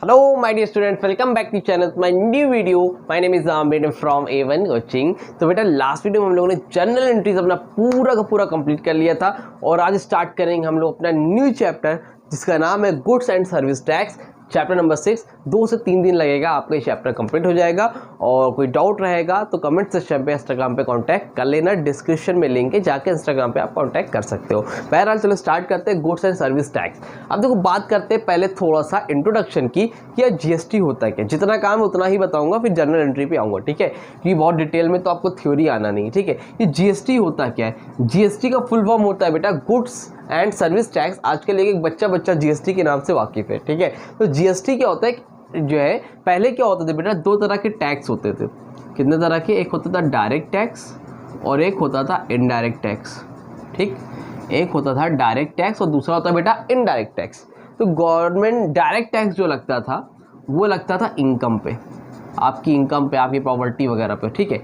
Hello my dear students, welcome back to channel my new video. My name is Amrit from A1 Coaching. तो बेटा last video में हम लोगों ने general entries अपना पूरा का पूरा कंप्लीट कर लिया था और आज स्टार्ट करेंगे हम लोग अपना न्यू चैप्टर जिसका नाम है goods and service tax, chapter number 6। 2 से 3 दिन लगेगा, आपका ये चैप्टर कंप्लीट हो जाएगा। और कोई डाउट रहेगा तो कमेंट सेक्शन पे इंस्टाग्राम पे कांटेक्ट कर लेना, डिस्क्रिप्शन में लिंक है, जाके इंस्टाग्राम पे आप कांटेक्ट कर सकते हो। बहरहाल चलो स्टार्ट करते हैं गुड्स एंड सर्विस टैक्स। अब देखो बात करते हैं पहले थोड़ा सा इंट्रोडक्शन की कि यार जीएसटी होता है क्या। जितना काम है उतना ही बताऊंगा, फिर जनरल एंट्री पे आऊँगा, ठीक है, क्योंकि बहुत डिटेल में तो आपको थ्योरी आना नहीं, ठीक है। ये जीएसटी होता क्या है? जीएसटी का फुल फॉर्म होता है बेटा गुड्स एंड सर्विस टैक्स। आजकल एक बच्चा जीएसटी के नाम से वाकिफ है, ठीक है। तो जीएसटी क्या होता है जो है, पहले क्या होता था बेटा, 2 तरह के टैक्स होते थे। कितने तरह के? एक होता था डायरेक्ट टैक्स और एक होता था इनडायरेक्ट टैक्स, ठीक। एक होता था डायरेक्ट टैक्स और दूसरा होता बेटा इनडायरेक्ट टैक्स। तो गवर्नमेंट डायरेक्ट टैक्स जो लगता था वो लगता था इनकम पे, आपकी इनकम पे, आपकी प्रॉपर्टी वगैरह पे, ठीक है।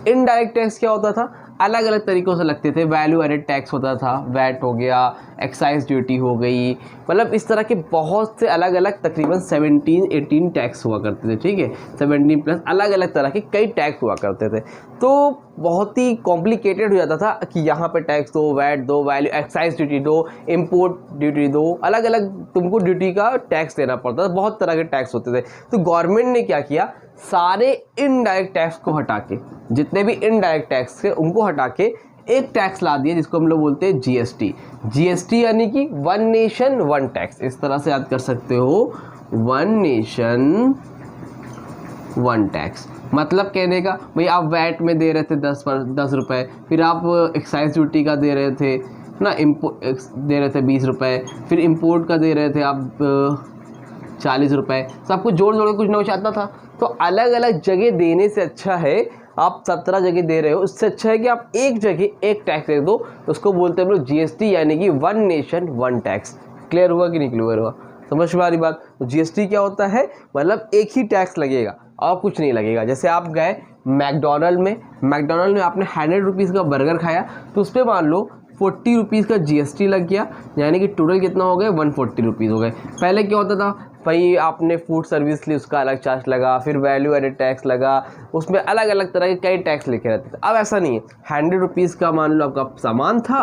इनडायरेक्ट टैक्स क्या होता था? अलग अलग तरीक़ों से लगते थे। वैल्यू एडेड टैक्स होता था, वैट हो गया, एक्साइज ड्यूटी हो गई, मतलब इस तरह के बहुत से अलग अलग तकरीबन 17-18 टैक्स हुआ करते थे, ठीक है। 17 प्लस अलग अलग तरह के कई टैक्स हुआ करते थे। तो बहुत ही कॉम्प्लिकेटेड हो जाता था कि यहाँ पे टैक्स दो, वैट दो, वैल्यू एक्साइज ड्यूटी दो, इम्पोर्ट ड्यूटी दो, अलग अलग तुमको ड्यूटी का टैक्स देना पड़ता था। बहुत तरह के टैक्स होते थे। तो गवर्नमेंट ने क्या किया, सारे इनडायरेक्ट टैक्स को हटा के, जितने भी इनडायरेक्ट टैक्स थे उनको हटा के एक टैक्स ला दिया जिसको हम लोग बोलते हैं जीएसटी। जीएसटी यानी कि वन नेशन वन टैक्स, इस तरह से याद कर सकते हो, वन नेशन वन टैक्स। मतलब कहने का भाई, आप वैट में दे रहे थे 10 रुपये, फिर आप एक्साइज ड्यूटी का दे रहे थे ना, दे रहे थे 20 रुपये, फिर इम्पोर्ट का दे रहे थे आप 40 रुपये, सबको जोड़ जोड़ के कुछ ना कुछ आता था। तो अलग अलग जगह देने से अच्छा है, आप 17 जगह दे रहे हो, उससे अच्छा है कि आप एक जगह एक टैक्स दे दो। उसको बोलते हैं हम लोग जीएसटी, यानी कि one nation one tax. Clear हुआ कि नहीं क्लियर हुआ? समझ में आ रही बात? तो जीएसटी क्या होता है, मतलब एक ही टैक्स लगेगा और कुछ नहीं लगेगा। जैसे आप गए मैकडोनल्ड में आपने 100 रुपीज़ का बर्गर खाया, तो उस पर मान लो 40 रुपीज़ का जीएसटी लग गया, यानी कि टोटल कितना हो गए, 140 रुपीज़ हो गए। पहले क्या होता था भाई, आपने फूड सर्विस ली, उसका अलग चार्ज लगा, फिर वैल्यू एडेड टैक्स लगा, उसमें अलग अलग तरह के कई टैक्स लिखे रहते थे। अब ऐसा नहीं है, 100 रुपीज़ का मान लो आपका सामान था,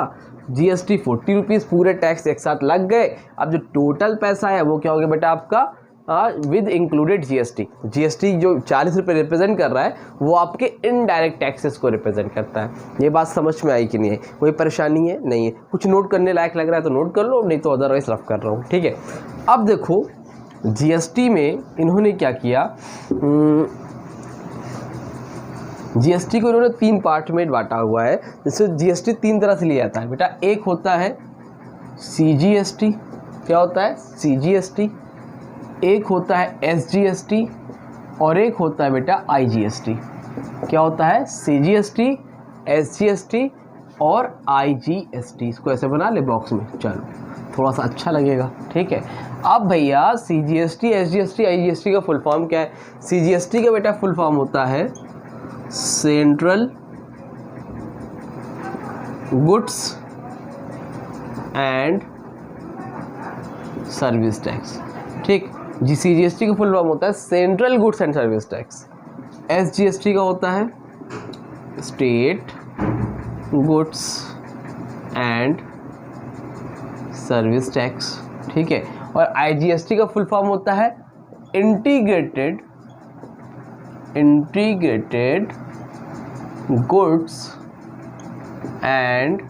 जीएसटी 40 रुपीज़, पूरे टैक्स एक साथ लग गए। अब जो टोटल पैसा है वो क्या हो गया बेटा आपका, विद इंक्लूडेड जीएसटी। जीएसटी जो 40 रुपये रिप्रेजेंट कर रहा है वो आपके इनडायरेक्ट टैक्सेस को रिप्रेजेंट करता है। ये बात समझ में आई कि नहीं है? कोई परेशानी है? नहीं है? कुछ नोट करने लायक लग रहा है तो नोट कर लो, नहीं तो अदरवाइज रफ कर रहा हूँ, ठीक है। अब देखो जीएसटी में इन्होंने क्या किया, जीएसटी को इन्होंने 3 पार्ट में बांटा हुआ है। जैसे जीएसटी 3 तरह से लिया जाता है बेटा। एक होता है सीजीएसटी, क्या होता है सीजीएसटी, एक होता है एसजीएसटी और एक होता है बेटा आईजीएसटी। क्या होता है? सीजीएसटी, एसजीएसटी और आईजीएसटी। इसको ऐसे बना ले बॉक्स में, चलो थोड़ा सा अच्छा लगेगा, ठीक है। अब भैया सीजीएसटी, एसजीएसटी, आईजीएसटी का फुल फॉर्म क्या है? सीजीएसटी का बेटा फुल फॉर्म होता है central goods and service tax, ठीक। सीजीएसटी का फुल फॉर्म होता है central goods and service tax. SGST का होता है state goods and service tax, ठीक है। और आईजीएसटी का फुल फॉर्म होता है integrated goods and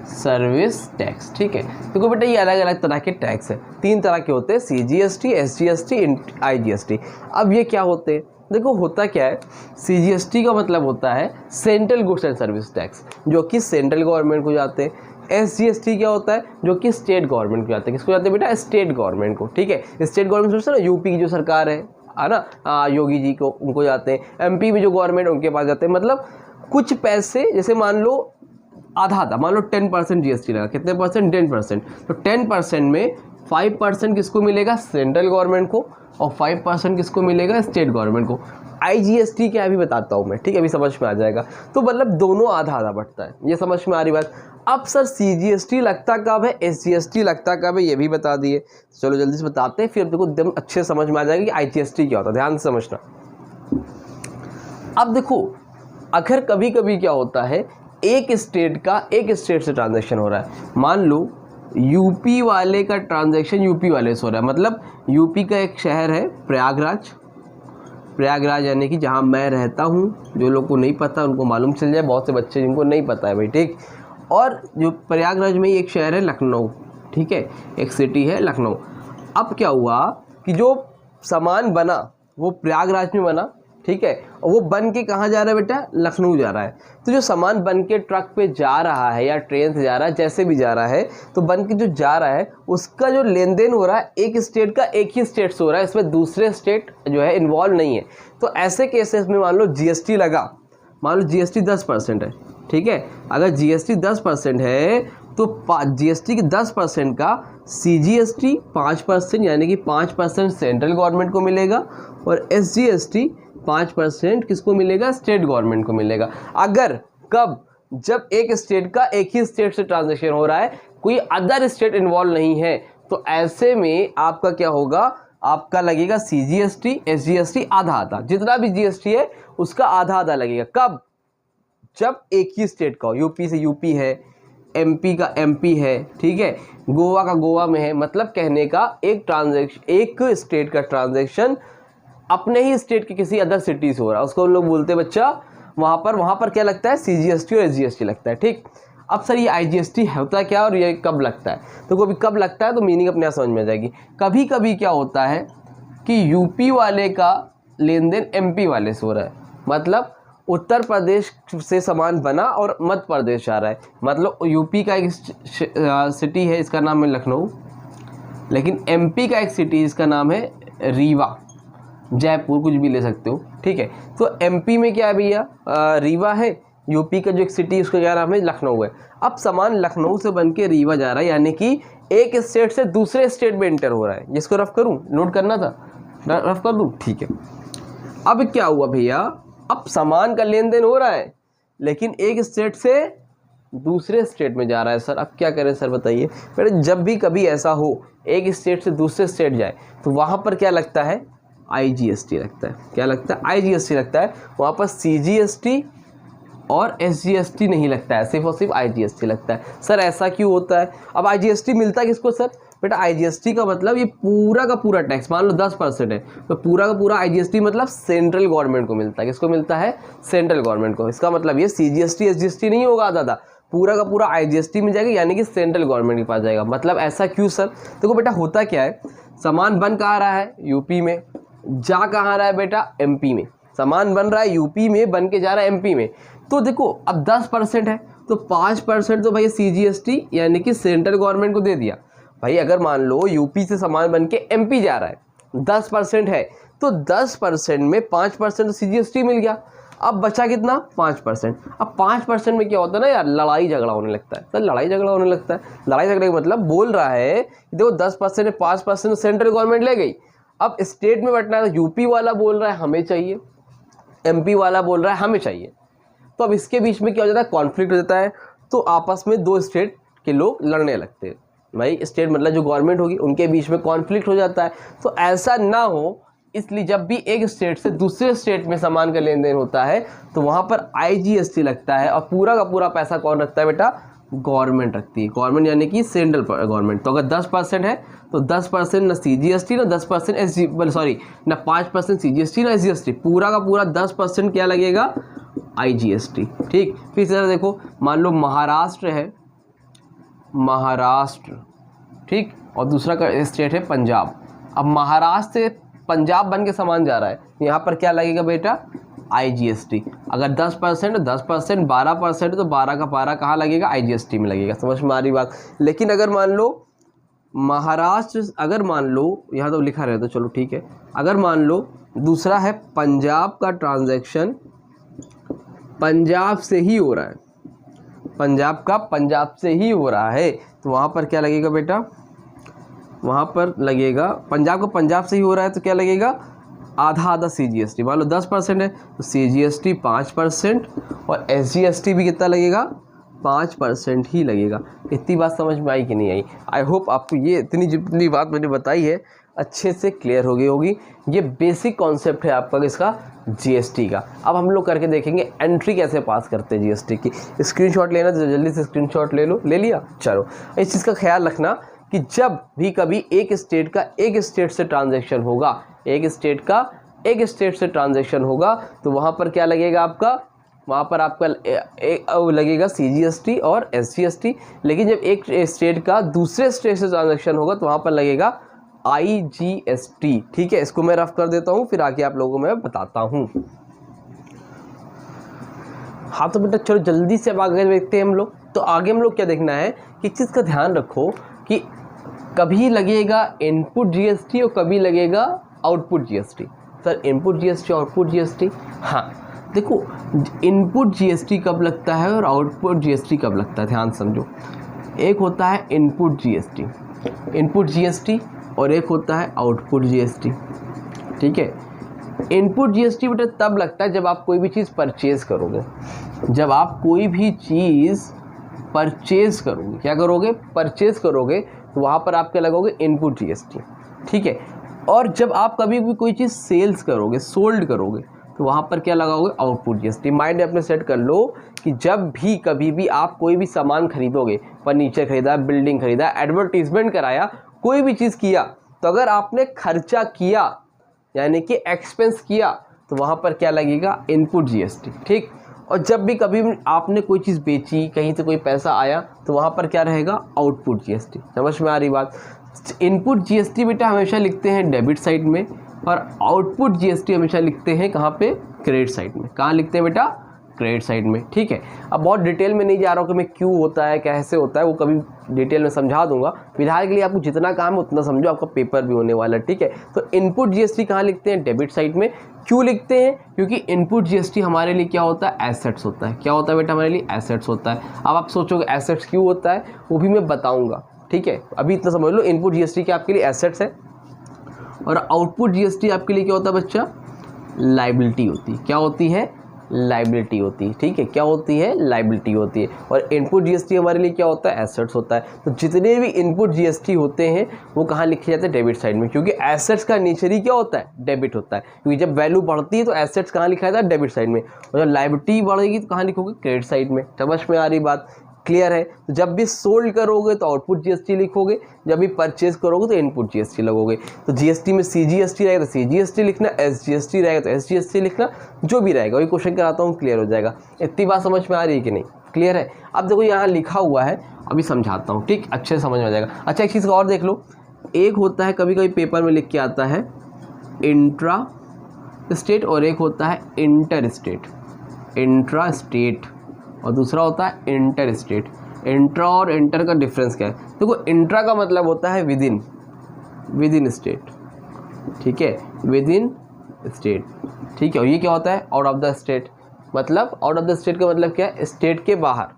service tax, ठीक है। देखो बेटा ये अलग अलग तरह के टैक्स है, 3 तरह के होते हैं, सीजीएसटी, एसजीएसटी, आईजीएसटी। अब ये क्या होते हैं? देखो होता क्या है, सीजीएसटी का मतलब होता है central goods and service tax, जो कि सेंट्रल गवर्नमेंट को जाते हैं। एसजीएसटी क्या होता है, जो कि स्टेट गवर्नमेंट को जाते हैं। किसको जाते हैं बेटा? स्टेट गवर्नमेंट को, ठीक है। स्टेट गवर्नमेंट सोचते हैं ना, यूपी की जो सरकार है ना, योगी जी को, उनको जाते हैं। एमपी में जो गवर्नमेंट उनके पास जाते हैं। मतलब कुछ पैसे, जैसे मान लो आधा, मान लो 10% जीएसटी लगा, कितने परसेंट? 10%। तो 10% में 5% किसको मिलेगा? सेंट्रल गवर्नमेंट को, और 5% किसको मिलेगा? स्टेट गवर्नमेंट को। IGST क्या है अभी बताता हूँ मैं, ठीक है, अभी समझ में आ जाएगा। तो मतलब दोनों आधा आधा बढ़ता है, ये समझ में आ रही बात। अब सर CGST लगता कब है, SGST लगता कब है, ये भी बता दिए। चलो जल्दी से बताते हैं, फिर देखो एकदम अच्छे समझ में आ जाएगा कि IGST क्या होता है, ध्यान से समझना। अब देखो अगर कभी कभी क्या होता है, एक स्टेट से ट्रांजैक्शन हो रहा है, मान लो यूपी वाले का ट्रांजैक्शन यूपी वाले से हो रहा है, मतलब यूपी का एक शहर है प्रयागराज यानी कि जहाँ मैं रहता हूँ, जो लोग को नहीं पता उनको मालूम चल जाए, बहुत से बच्चे जिनको नहीं पता है भाई, ठीक। और जो प्रयागराज में ही एक शहर है लखनऊ, ठीक है, एक सिटी है लखनऊ। अब क्या हुआ कि जो सामान बना वो प्रयागराज में बना, ठीक है, और वो बन के कहाँ जा रहा है बेटा, लखनऊ जा रहा है। तो जो सामान बन के ट्रक पे जा रहा है या ट्रेन से जा रहा है, जैसे भी जा रहा है, तो बन के जो जा रहा है उसका जो लेन देन हो रहा है एक स्टेट का एक ही स्टेट से हो रहा है, इसमें दूसरे स्टेट जो है इन्वॉल्व नहीं है। तो ऐसे केसेस में मान लो GST लगा, मान लो GST 10% है, ठीक है, अगर GST 10% है तो GST के 10% का CGST 5% यानी कि 5% सेंट्रल गवर्नमेंट को मिलेगा, और SGST 5% किसको मिलेगा, स्टेट गवर्नमेंट को मिलेगा। अगर कब, जब एक स्टेट का एक ही स्टेट से ट्रांजैक्शन हो रहा है, कोई अदर स्टेट इन्वॉल्व नहीं है, तो ऐसे में आपका क्या होगा, आपका लगेगा CGST SGST आधा आधा, जितना भी GST है उसका आधा आधा लगेगा। कब, जब एक ही स्टेट का हो, यूपी से यूपी है, MP का MP है, ठीक है, गोवा का गोवा में है, मतलब कहने का एक ट्रांजैक्शन, एक स्टेट का ट्रांजैक्शन अपने ही स्टेट के किसी अदर सिटी से हो रहा है, उसको हम लोग बोलते हैं बच्चा, वहाँ पर क्या लगता है, CGST और SGST लगता है, ठीक। अब सर ये IGST होता है क्या और ये कब लगता है, तो कभी कब लगता है तो मीनिंग अपने आप समझ में आ जाएगी। कभी कभी क्या होता है कि यूपी वाले का लेन देन MP वाले से हो रहा है, मतलब उत्तर प्रदेश से सामान बना और मध्य प्रदेश जा रहा है, मतलब यूपी का एक सिटी है इसका नाम है लखनऊ, लेकिन MP का एक सिटी इसका नाम है रीवा, जयपुर, कुछ भी ले सकते हो, ठीक है। तो MP में क्या है भैया, रीवा है, यूपी का जो एक सिटी उसका क्या नाम है, लखनऊ है। अब सामान लखनऊ से बन के रीवा जा रहा है, यानी कि एक स्टेट से दूसरे स्टेट में एंटर हो रहा है। जिसको रफ करूं, नोट करना था, रफ कर दूं, ठीक है। अब क्या हुआ भैया, अब सामान का लेन देन हो रहा है, लेकिन एक स्टेट से दूसरे स्टेट में जा रहा है। सर अब क्या करें सर बताइए। फिर जब भी कभी ऐसा हो, एक स्टेट से दूसरे स्टेट जाए, तो वहाँ पर क्या लगता है, IGST लगता है। क्या लगता है, IGST लगता है। वहाँ पर CGST और SGST नहीं लगता है, सिर्फ और सिर्फ IGST लगता है। सर ऐसा क्यों होता है। अब IGST मिलता है किसको सर, बेटा IGST का मतलब ये पूरा का पूरा टैक्स, मान लो 10% है, तो पूरा का पूरा IGST मतलब सेंट्रल गवर्नमेंट को मिलता है। किसको मिलता है, सेंट्रल गवर्नमेंट को। इसका मतलब ये CGST SGST नहीं होगा दादा, पूरा का पूरा IGST मिल जाएगा, यानी कि सेंट्रल गवर्नमेंट के पास जाएगा। मतलब ऐसा क्यों सर, देखो बेटा होता क्या है, सामान बन कहाँ रहा है, यूपी में, जा कहाँ रहा है बेटा, MP में। सामान बन रहा है यूपी में, बन के जा रहा है MP में। तो देखो अब 10% है, तो 5% तो भाई CGST यानी कि सेंट्रल गवर्नमेंट को दे दिया। भाई अगर मान लो यूपी से सामान बन के MP जा रहा है, 10% है, तो 10% में 5% CGST मिल गया। अब बचा कितना, 5%। अब 5% में क्या होता है ना यार, लड़ाई झगड़ा होने लगता है। सर लड़ाई झगड़ा होने लगता है, लड़ाई झगड़े का मतलब बोल रहा है कि देखो 10% में 5% सेंट्रल गवर्नमेंट ले गई। अब स्टेट में बंटना है, यूपी वाला बोल रहा है हमें चाहिए, MP वाला बोल रहा है हमें चाहिए। तो अब इसके बीच में क्या हो जाता है, कॉन्फ्लिक्ट हो जाता है। तो आपस में दो स्टेट के लोग लड़ने लगते हैं। भाई स्टेट मतलब जो गवर्नमेंट होगी उनके बीच में कॉन्फ्लिक्ट हो जाता है। तो ऐसा ना हो, इसलिए जब भी एक स्टेट से दूसरे स्टेट में सामान का लेन देन होता है तो वहाँ पर IGST लगता है। और पूरा का पूरा पैसा कौन रखता है बेटा, गवर्नमेंट रखती है। गवर्नमेंट यानी कि सेंट्रल गवर्नमेंट। तो अगर 10% है तो 10% ना CGST ना 10% सॉरी ना 5% CGST ना SGST, पूरा का पूरा 10% क्या लगेगा, IGST। ठीक, फिर इस तरह देखो, मान लो महाराष्ट्र है, महाराष्ट्र, ठीक, और दूसरा का स्टेट है पंजाब। अब महाराष्ट्र से पंजाब बन के सामान जा रहा है, यहाँ पर क्या लगेगा बेटा, IGST। अगर 10% 10%, 12% तो 12 का 12 कहाँ लगेगा, IGST में लगेगा। समझ में आ रही बात। लेकिन अगर मान लो महाराष्ट्र, अगर मान लो यहाँ तो लिखा रहे तो चलो ठीक है, अगर मान लो दूसरा है पंजाब का ट्रांजैक्शन पंजाब से ही हो रहा है, पंजाब का पंजाब से ही हो रहा है, तो वहाँ पर क्या लगेगा बेटा, वहाँ पर लगेगा पंजाब का पंजाब से ही हो रहा है तो क्या लगेगा, आधा आधा CGST, मान लो 10% है तो CGST 5% और SGST भी कितना लगेगा, 5% ही लगेगा। इतनी बात समझ में आई कि नहीं आई? आई होप आपको ये इतनी जितनी बात मैंने बताई है अच्छे से क्लियर हो गई होगी। ये बेसिक कॉन्सेप्ट है आपका इसका GST का। अब हम लोग करके देखेंगे एंट्री कैसे पास करते हैं GST की। स्क्रीनशॉट लेना तो जल्दी से स्क्रीनशॉट ले लो, ले लिया? चलो, इस चीज़ का ख्याल रखना कि जब भी कभी एक स्टेट का एक स्टेट से ट्रांजैक्शन होगा, एक स्टेट का एक स्टेट से ट्रांजैक्शन होगा तो वहाँ पर क्या लगेगा आपका, वहाँ पर आपका लगेगा CGST और SGST। लेकिन जब एक स्टेट का दूसरे स्टेट से ट्रांजैक्शन होगा तो वहाँ पर लगेगा IGST। ठीक है, इसको मैं रफ कर देता हूँ, फिर आगे आप लोगों को मैं बताता हूँ। हाँ तो बेटा चलो जल्दी से अब आगे देखते हैं हम लोग। तो आगे हम लोग क्या देखना है कि चीज़ का ध्यान रखो कि कभी लगेगा इनपुट GST और कभी लगेगा output GST। Sir input GST output GST, हाँ देखो इनपुट GST कब लगता है और आउटपुट GST कब लगता है, ध्यान समझो। एक होता है इनपुट GST और एक होता है आउटपुट GST। ठीक है, इनपुट GST बेटा तब लगता है जब आप कोई भी चीज़ परचेज़ करोगे। जब आप कोई भी चीज़ परचेज़ करोगे, क्या करोगे, परचेज़ करोगे, तो वहाँ पर आप क्या लगोगे, इनपुट GST। ठीक है, और जब आप कभी भी कोई चीज़ सेल्स करोगे, सोल्ड करोगे, तो वहाँ पर क्या लगाओगे, आउटपुट GST। माइंड अपने सेट कर लो कि जब भी कभी भी आप कोई भी सामान खरीदोगे, फर्नीचर खरीदा, बिल्डिंग खरीदा, एडवर्टीजमेंट कराया, कोई भी चीज़ किया, तो अगर आपने खर्चा किया यानी कि एक्सपेंस किया तो वहाँ पर क्या लगेगा, इनपुट GST। ठीक, और जब भी कभी आपने कोई चीज़ बेची, कहीं से कोई पैसा आया, तो वहाँ पर क्या रहेगा, आउटपुट GST। समझ में आ रही बात? इनपुट GST बेटा हमेशा लिखते हैं डेबिट साइड में और आउटपुट GST हमेशा लिखते हैं कहाँ पे, क्रेडिट साइड में। कहाँ लिखते हैं बेटा, क्रेडिट साइड में। ठीक है, अब बहुत डिटेल में नहीं जा रहा हूँ कि मैं क्यों होता है, कैसे होता है, वो कभी डिटेल में समझा दूंगा। फिलहाल के लिए आपको जितना काम है उतना समझो, आपका पेपर भी होने वाला है। ठीक है, तो इनपुट GST कहाँ लिखते हैं, डेबिट साइड में। क्यों लिखते हैं, क्योंकि इनपुट GST हमारे लिए क्या होता है, एसेट्स होता है। क्या होता है बेटा, हमारे लिए एसेट्स होता है। अब आप सोचोगे एसेट्स क्यों होता है, वो भी मैं बताऊँगा। ठीक है, अभी इतना समझ लो, इनपुट GST क्या आपके लिए एसेट्स है और आउटपुट GST आपके लिए क्या होता है बच्चा, लाइबिलिटी होती है। क्या होती है, लाइबिलिटी होती है। ठीक है, क्या होती है, लाइबिलिटी होती है। और इनपुट GST हमारे लिए क्या होता है, एसेट्स होता है। तो जितने भी इनपुट GST होते हैं वो कहाँ लिखे जाते हैं, डेबिट साइड में, क्योंकि एसेट्स का नेचर ही क्या होता है, डेबिट होता है। क्योंकि जब वैल्यू बढ़ती है तो एसेट्स कहाँ लिखा जाता है, डेबिट साइड में, और जब लाइबिलिटी बढ़ेगी तो कहाँ लिखोगे, क्रेडिट साइड में। समझ में आ रही बात, क्लियर है? तो जब भी सोल्ड करोगे तो आउटपुट GST लिखोगे, जब भी परचेज करोगे तो इनपुट GST लगोगे। तो GST में CGST रहेगा तो CGST लिखना, SGST रहेगा तो SGST लिखना, जो भी रहेगा वही क्वेश्चन कराता हूँ, क्लियर हो जाएगा। इतनी बात समझ में आ रही है कि नहीं, क्लियर है? अब देखो यहाँ लिखा हुआ है, अभी समझाता हूँ, ठीक, अच्छे से समझ में आ जाएगा। अच्छा एक चीज़ का और देख लो, एक होता है कभी कभी पेपर में लिख के आता है इंट्रा स्टेट और एक होता है इंटर स्टेट, इंट्रा स्टेट और दूसरा होता है इंटर स्टेट। इंट्रा और इंटर का डिफरेंस क्या है, देखो इंट्रा का मतलब होता है विद इन स्टेट। ठीक है, विद इन स्टेट। ठीक है, और ये क्या होता है, आउट ऑफ द स्टेट। मतलब आउट ऑफ द स्टेट का मतलब क्या है, स्टेट के बाहर,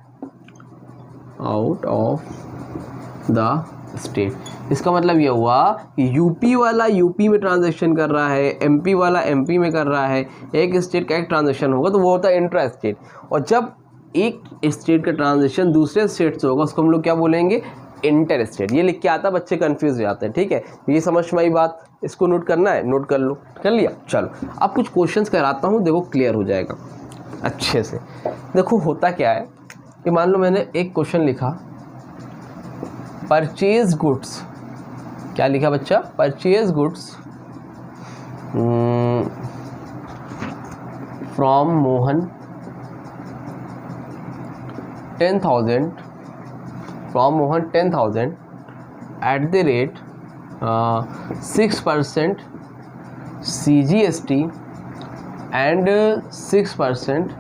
आउट ऑफ द स्टेट। इसका मतलब ये हुआ कि यूपी वाला यूपी में ट्रांजैक्शन कर रहा है, एमपी वाला एमपी में कर रहा है, एक स्टेट का एक ट्रांजैक्शन होगा तो वो होता है इंट्रा स्टेट। और जब एक स्टेट का ट्रांजैक्शन दूसरे स्टेट से होगा उसको हम लोग क्या बोलेंगे, इंटर स्टेट। ये लिख के आता, बच्चे कंफ्यूज हो जाते हैं। ठीक है, ये समझ में आई बात, इसको नोट करना है, नोट कर लो, कर लिया। चलो अब कुछ क्वेश्चंस कराता हूँ, देखो क्लियर हो जाएगा अच्छे से। देखो होता क्या है कि मान लो मैंने एक क्वेश्चन लिखा, परचेज गुड्स, क्या लिखा बच्चा, purchase goods from Mohan 10,000 from Mohan 10,000 at the rate 6% CGST and 6%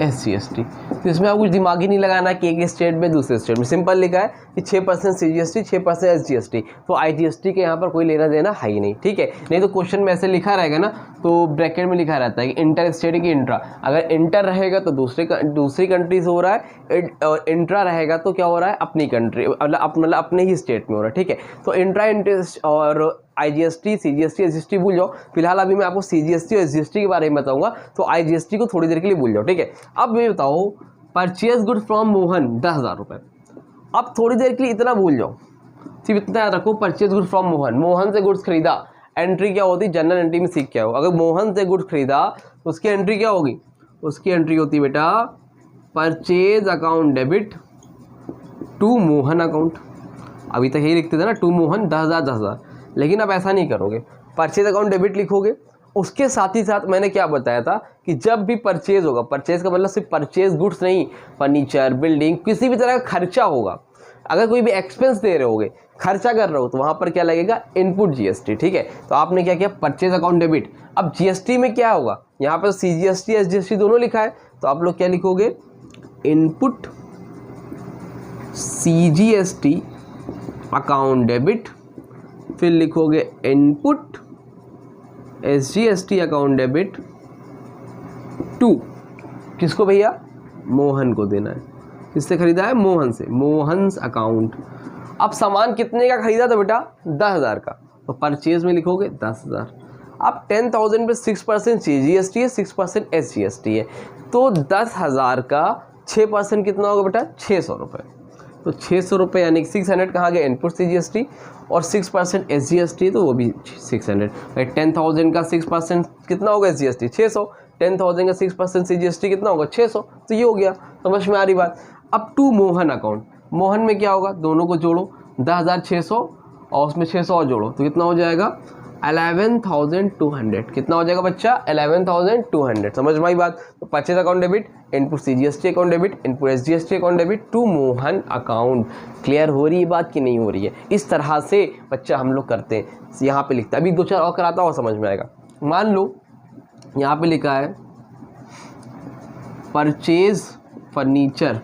SGST। तो इसमें आप कुछ दिमाग ही नहीं लगाना कि एक स्टेट में दूसरे स्टेट में, सिंपल लिखा है कि 6% CGST 6% SGST। तो IGST के यहाँ पर कोई लेना देना है ही नहीं। ठीक है, नहीं तो क्वेश्चन में ऐसे लिखा रहेगा ना, तो ब्रैकेट में लिखा रहता है कि इंटर स्टेट की इंट्रा। अगर इंटर रहेगा तो दूसरी कंट्री से हो रहा है, इंट्रा रहेगा तो क्या हो रहा है, अपनी कंट्री मतलब अपने ही स्टेट में हो रहा है। ठीक है, तो इंट्रा और IGST, CGST, SGST भूल जाओ। फिलहाल अभी मैं आपको CGST और SGST के बारे में बताऊंगा, तो IGST को थोड़ी देर के लिए भूल जाओ, ठीक है। अब ये बताओ, परचेज गुड फ्रॉम मोहन 10,000 रुपये। अब थोड़ी देर के लिए इतना भूल जाओ, सिर्फ इतना याद रखो, purchase goods from Mohan, Mohan से गुड्स खरीदा, एंट्री क्या होती है, जनरल एंट्री में सीख क्या हो, अगर मोहन से गुड्स खरीदा तो उसकी एंट्री क्या होगी, उसकी एंट्री होती है बेटा purchase account debit to Mohan account. अभी तक यही लिखते थे ना, टू मोहन 10,000 10,000, लेकिन अब ऐसा नहीं करोगे, परचेज अकाउंट डेबिट लिखोगे। उसके साथ ही साथ मैंने क्या बताया था कि जब भी परचेज होगा, परचेज का मतलब सिर्फ परचेज गुड्स नहीं, फर्नीचर, बिल्डिंग, किसी भी तरह का खर्चा होगा, अगर कोई भी एक्सपेंस दे रहे होगे, खर्चा कर रहे हो, तो वहाँ पर क्या लगेगा, इनपुट GST, ठीक है। तो आपने क्या किया, परचेज अकाउंट डेबिट। अब GST में क्या होगा, यहाँ पर CGST SGST दोनों लिखा है, तो आप लोग क्या लिखोगे, इनपुट CGST अकाउंट डेबिट, फिर लिखोगे input SGST account debit to, किसको भैया, मोहन को देना है। किससे खरीदा है, मोहन से, मोहन्स अकाउंट। अब सामान कितने का खरीदा था बेटा, 10,000 का, तो परचेज में लिखोगे 10,000। अब 10,000 पे 6% CGST है, 6% SGST है, तो 10,000 का 6% कितना होगा बेटा, 600 रुपये। तो 600 रुपये यानी कि 600 कहाँ गया, इनपुट CGST, और 6% SGST, तो वो भी 600। भाई 10,000 का 6% कितना होगा, SGST 600, 10,000 का 6% CGST कितना होगा, 600। तो ये हो गया, समझ में आ रही बात। अब टू मोहन अकाउंट, मोहन में क्या होगा, दोनों को जोड़ो, 10,600 और उसमें 600 और जोड़ो, तो कितना हो जाएगा, 11,200। कितना हो जाएगा बच्चा, 11,200। समझ में आई बात। तो purchase account debit, input CGST account debit, input SGST account debit to Mohan account. Clear हो रही है बात कि नहीं हो रही है, इस तरह से बच्चा हम लोग करते हैं। यहाँ पे लिखता है, अभी 2-4 और कराता और समझ में आएगा। मान लो यहाँ पे लिखा है परचेज फर्नीचर,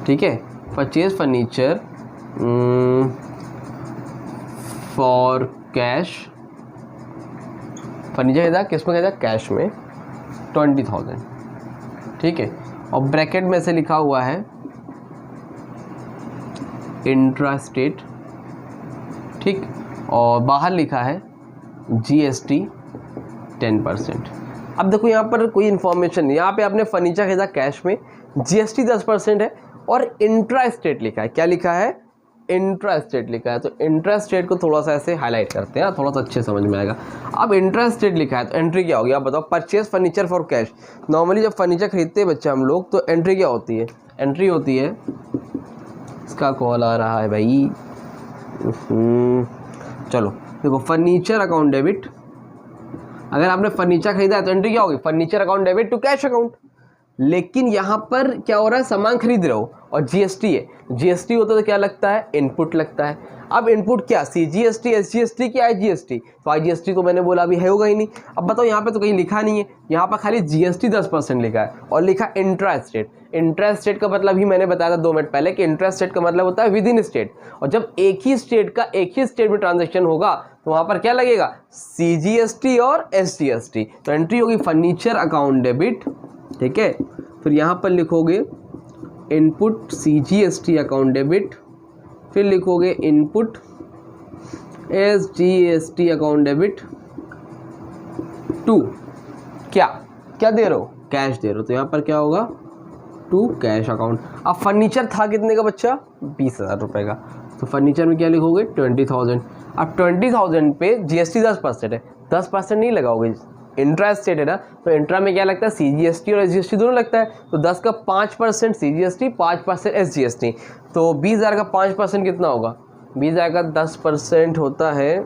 ठीक है, purchase furniture for cash, furniture कहता है किस में, कहता है कैश में, 20,000, ठीक है। और ब्रैकेट में से लिखा हुआ है इंट्रास्टेट, ठीक, और बाहर लिखा है GST 10%। अब देखो यहाँ पर कोई इन्फॉर्मेशन, यहाँ पे आपने फर्नीचर खरीदा कैश में, GST 10% है, और इंट्रास्टेट लिखा है, क्या लिखा है, इंट्रास्टेट लिखा है। तो इंट्रास्टेट को थोड़ा सा ऐसे हाईलाइट करते हैं, थोड़ा सा अच्छे समझ में आएगा। अब इंट्रास्टेट लिखा है तो एंट्री क्या होगी, आप बताओ, purchase furniture for cash. Normally जब फर्नीचर खरीदते हैं बच्चे हम लोग, तो एंट्री क्या होती है, एंट्री होती है, इसका कॉल आ रहा है भाई, चलो देखो, फर्नीचर अकाउंट डेबिट, अगर आपने फर्नीचर खरीदा है तो एंट्री क्या होगी, furniture account debit to cash account. लेकिन यहाँ पर क्या हो रहा है, सामान खरीद रहे हो और GST है, GST होता है तो क्या लगता है, इनपुट लगता है। अब इनपुट क्या, CGST SGST क्या IGST, तो IGST तो मैंने बोला अभी है होगा ही नहीं। अब बताओ, यहाँ पे तो कहीं लिखा नहीं है, यहाँ पर खाली GST 10% लिखा है और लिखा इंट्रास्टेट। इंट्रास्टेट का मतलब ही मैंने बताया था 2 मिनट पहले कि इंट्रास्टेट का मतलब होता है विद इन स्टेट, और जब एक ही स्टेट में ट्रांजेक्शन होगा तो वहाँ पर क्या लगेगा, CGST और SGST। तो एंट्री होगी फर्नीचर अकाउंट डेबिट, ठीक है, फिर यहाँ पर लिखोगे इनपुट CGST अकाउंट डेबिट, फिर लिखोगे input SGST account debit to, क्या दे रहे हो, कैश दे रहे हो, तो यहाँ पर क्या होगा, टू कैश अकाउंट। अब फर्नीचर था कितने का बच्चा, 20,000 रुपये का, तो फर्नीचर में क्या लिखोगे, 20,000। अब 20,000 पे GST 10% है, 10% नहीं लगाओगे, इंट्रास्टेट है ना, तो इंट्रा में क्या लगता है, CGST और SGST दोनों लगता है, तो 10 का 5% CGST, 5% SGST, तो 20,000 का 5% कितना होगा, 20,000 का 10% होता है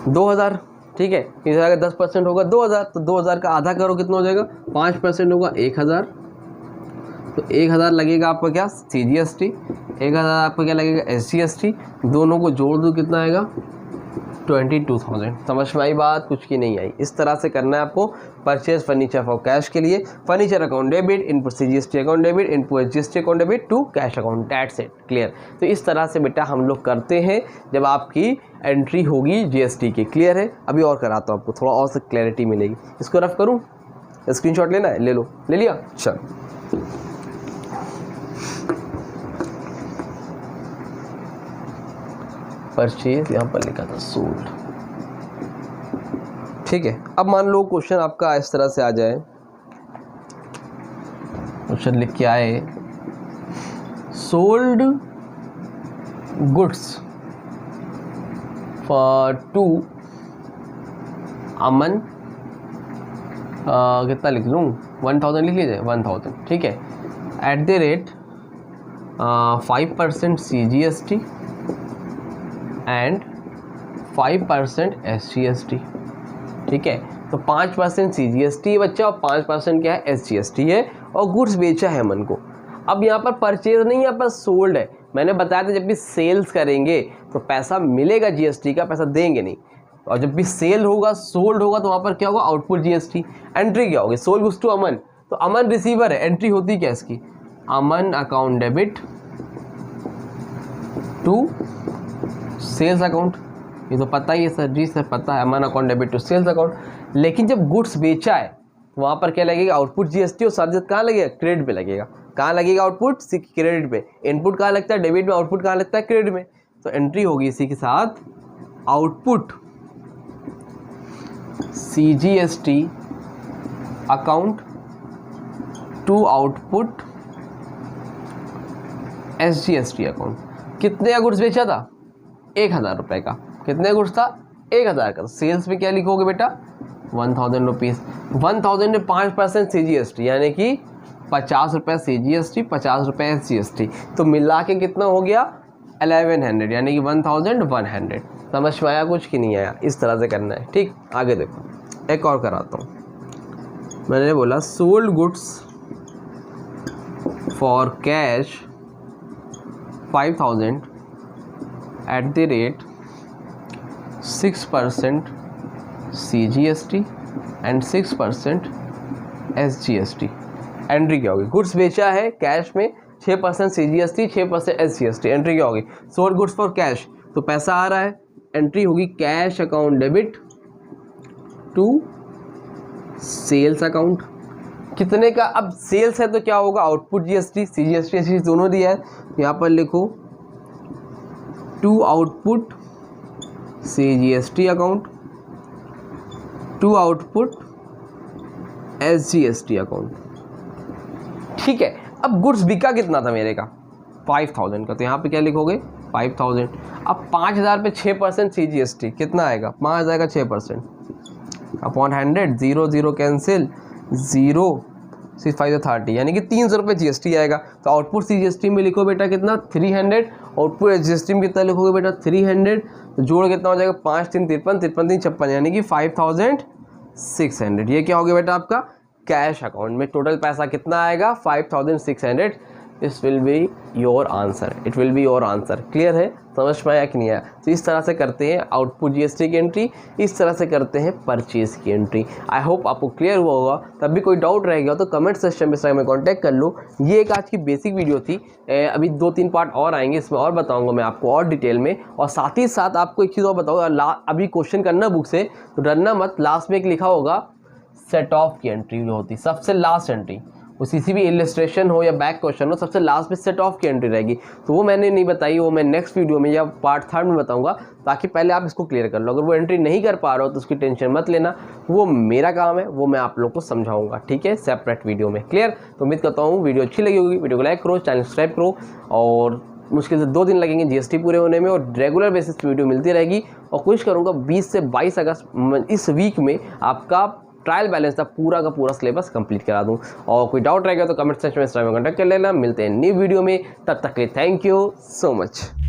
2,000, ठीक है। 20,000 का 10% होगा 2,000, तो 2,000 का आधा करो कितना हो जाएगा, 5% होगा 1,000, तो 1,000 लगेगा आपका क्या, CGST, 1,000 आपका क्या लगेगा, SGST, दोनों को जोड़ दो कितना आएगा, 22,000। समझ में आई बात, कुछ की नहीं आई। इस तरह से करना है आपको परचेज फर्नीचर फॉर कैश के लिए, furniture account debit, input CGST account debit, input SGST account debit to cash account, that's it, clear. तो इस तरह से बेटा हम लोग करते हैं जब आपकी एंट्री होगी GST की, क्लियर है। अभी और कराता हूँ आपको, थोड़ा और से क्लैरिटी मिलेगी। इसको रफ करूँ, स्क्रीनशॉट लेना है, ले लो, ले लिया, चल। परचेज यहाँ पर लिखा था सोल्ड, ठीक है। अब मान लो क्वेश्चन आपका इस तरह से आ जाए, क्वेश्चन लिख के आए सोल्ड गुड्स फॉर टू अमन, कितना लिख लूँ, 1000 लिख लीजिए, 1000, ठीक है, at the rate 5% CGST and 5% SGST, ठीक है। तो 5% CGST है बच्चा और 5% क्या है, SGST है, और गुड्स बेचा है अमन को। अब यहाँ पर परचेज नहीं, यहाँ पर सोल्ड है। मैंने बताया था जब भी सेल्स करेंगे तो पैसा मिलेगा GST का, पैसा देंगे नहीं, और जब भी सेल होगा, सोल्ड होगा, तो वहाँ पर क्या होगा, आउटपुट GST। एंट्री क्या होगी, सोल्ड गुड्स टू अमन, तो अमन रिसीवर है, एंट्री होती क्या इसकी, Aman account debit to sales account. ये तो पता ही है सर, जी सर पता है, Aman account debit to sales account. लेकिन जब गुड्स बेचा है वहाँ पर क्या लगेगा, आउटपुट GST, और साथ कहाँ लगेगा, क्रेडिट पे लगेगा। कहाँ लगेगा आउटपुट, क्रेडिट पे। इनपुट कहाँ लगता है, डेबिट में, आउटपुट कहाँ लगता है, क्रेडिट में। तो एंट्री होगी इसी के साथ output CGST account to output SGST account. कितने का गुड्स बेचा था, 1000 रुपये का। कितने गुड्स था, 1000 का। सेल्स में क्या लिखोगे बेटा, 1000 रुपीज़। 1000 में 5% CGST, यानी कि 50 रुपये CGST, 50 रुपये SGST, तो मिला के कितना हो गया, 1100, यानी कि 1100। समझ में आया कुछ कि नहीं आया, इस तरह से करना है, ठीक। आगे देखो, एक और कराता हूँ। मैंने बोला sold goods for cash 5000 at the rate 6% CGST and 6% SGST। Entry क्या होगी, गुड्स बेचा है कैश में, 6% CGST, 6% SGST। एंट्री क्या होगी, सोल्ड गुड्स फॉर कैश, तो पैसा आ रहा है, एंट्री होगी cash account debit to sales account. कितने का, अब सेल्स है तो क्या होगा, आउटपुट GST, CGST, SGST दोनों दिया है, यहाँ पर लिखो to output CGST account to output SGST account, ठीक है। अब गुड्स बिका कितना था मेरे का, 5000 का, तो यहाँ पे क्या लिखोगे, 5000। अब 5000 पे 6% CGST कितना आएगा, 5000 का 6% अपॉन 100, 0 0 कैंसिल, 0 6 5 30, यानी कि 300 रुपये GST आएगा। तो आउटपुट CGST में लिखो बेटा कितना, 300, आउटपुट SGST में कितना लिखोगे बेटा, 300, तो जोड़ कितना हो जाएगा, 5 3 53, 53 3 56, यानी कि 5600। ये क्या हो गया बेटा आपका कैश अकाउंट में, टोटल पैसा कितना आएगा, 5600। This will be your answer, it will be your answer. Clear है, समझ में आया कि नहीं आया। तो इस तरह से करते हैं आउटपुट GST की एंट्री, इस तरह से करते हैं परचेज की एंट्री। आई होप आपको क्लियर हुआ होगा। तब भी कोई डाउट रह गया तो कमेंट सेक्शन में कॉन्टैक्ट कर लो। ये एक आज की बेसिक वीडियो थी, अभी 2-3 पार्ट और आएंगे, इसमें और बताऊंगा मैं आपको और डिटेल में। और साथ ही साथ आपको एक चीज़ और बताऊँगा, अभी क्वेश्चन करना बुक से तो डरना मत, लास्ट में एक लिखा होगा सेट ऑफ की एंट्री जो होती, सबसे लास्ट एंट्री, वो किसी भी इलस्ट्रेशन हो या बैक क्वेश्चन हो, सबसे लास्ट में सेट ऑफ की एंट्री रहेगी। तो वो मैंने नहीं बताई, वो मैं नेक्स्ट वीडियो में या पार्ट 3 में बताऊंगा, ताकि पहले आप इसको क्लियर कर लो। अगर वो एंट्री नहीं कर पा रहे हो तो उसकी टेंशन मत लेना, वो मेरा काम है, वो मैं आप लोग को समझाऊंगा, ठीक है, सेपरेट वीडियो में। क्लियर। तो उम्मीद करता हूँ वीडियो अच्छी लगी होगी। वीडियो को लाइक करो, चैनल सब्सक्राइब करो, और मुश्किल से 2 दिन लगेंगे GST पूरे होने में, और रेगुलर बेसिस पे वीडियो मिलती रहेगी। और कोशिश करूँगा 20 से 22 अगस्त इस वीक में आपका ट्रायल बैलेंस का पूरा सिलेबस कंप्लीट करा दूं। और कोई डाउट रहेगा तो कमेंट सेक्शन में कॉन्टैक्ट कर लेना। मिलते हैं न्यू वीडियो में, तब तक के लिए थैंक यू सो मच।